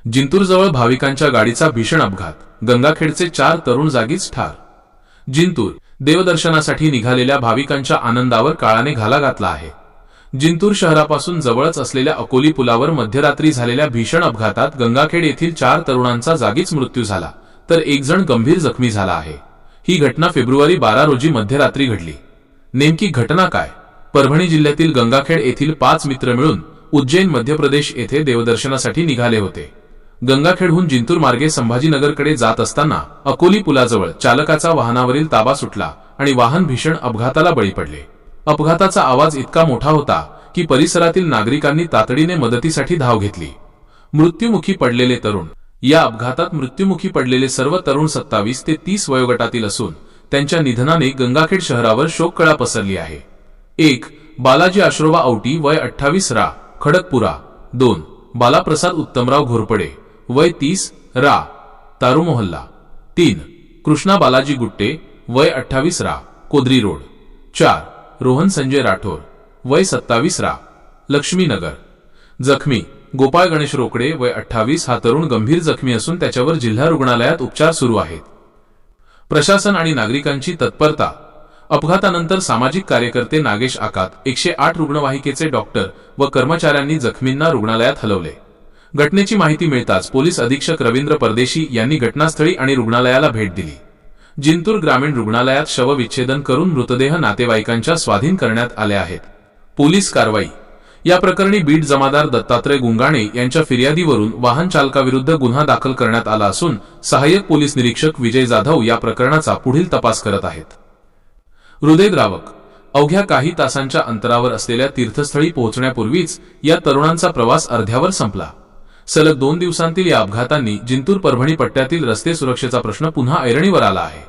जिंतूरजवळ भाविकांच्या गाडीचा भीषण अपघात, गंगाखेडचे 4 तरुण जागीच ठार। जिंतूर देवदर्शनासाठी निघालेल्या भाविकांच्या आनंदावर काळाने घाला घातला आहे। जिंतूर शहरापासून जवळच असलेल्या अकोली पुलावर मध्यरात्री झालेल्या भीषण अपघातात गंगाखेड येथील 4 तरुणांचा जागीच मृत्यू झाला, तर एक जण गंभीर जखमी झाला आहे। ही घटना फेब्रुवारी 12 रोजी मध्यरात्री घडली। नेमकी घटना काय? परभणी जिल्ह्यातील गंगाखेड येथील 5 मित्र मिळून उज्जैन मध्य प्रदेश येथे देवदर्शनासाठी निघाले होते। गंगाखेडहून जिंतूर मार्गे संभाजीनगरकडे जात असताना अकोली पुलाजवळ चालकाचा वाहनावरील ताबा सुटला आणि वाहन भीषण अपघाताला बळी पडले। अपघाताचा आवाज इतका मोठा होता की परिसरातील नागरिकांनी तातडीने मदतीसाठी धाव घेतली। मृत्युमुखी पडलेले तरुण। या अपघातात मृत्युमुखी पडलेले सर्व तरुण 27 ते 30 वयोगटातील असून त्यांच्या निधनाने गंगाखेड शहरावर शोककळा पसरली आहे। 1. बालाजी आश्रोबा औटी वय 28 रा खडकपुरा। 2. बालाप्रसाद उत्तमराव घोरपडे वय 30 रा तारू मोहल्ला। 3. कृष्णा बालाजी गुट्टे वय 28 रा कोदरी रोड। 4. रोहन संजय राठोर वय 27 रा लक्ष्मीनगर। जखमी गोपाळ गणेश रोकडे वय 28 हा तरुण गंभीर जखमी असून त्याच्यावर जिल्हा रुग्णालयात उपचार सुरू आहेत। प्रशासन आणि नागरिकांची तत्परता। अपघातानंतर सामाजिक कार्यकर्ते नागेश आकात 108 रुग्णवाहिकेचे डॉक्टर व कर्मचाऱ्यांनी जखमींना रुग्णालयात हलवले। घटनेची माहिती मिळताच पोलीस अधीक्षक रवींद्र परदेशी यांनी घटनास्थळी आणि रुग्णालयाला भेट दिली। जिंतूर ग्रामीण रुग्णालयात शवविच्छेदन करून मृतदेह नातेवाईकांच्या स्वाधीन करण्यात आले आहेत। पोलीस कारवाई। या प्रकरणी बीड जमादार दत्तात्रय गुंगाणे यांच्या फिर्यादीवरून वाहन चालकाविरुद्ध गुन्हा दाखल करण्यात आला असून सहाय्यक पोलीस निरीक्षक विजय जाधव या प्रकरणाचा पुढील तपास करत आहेत। हृदयद्रावक। अवघ्या काही तासांच्या अंतरावर असलेल्या तीर्थस्थळी पोहोचण्यापूर्वीच या तरुणांचा प्रवास अर्ध्यावर संपला। सलग 2 दिवसांतील या अपघातांनी जिंतूर परभणी पट्ट्यातील रस्ते सुरक्षेचा प्रश्न पुन्हा ऐरणीवर आला आहे।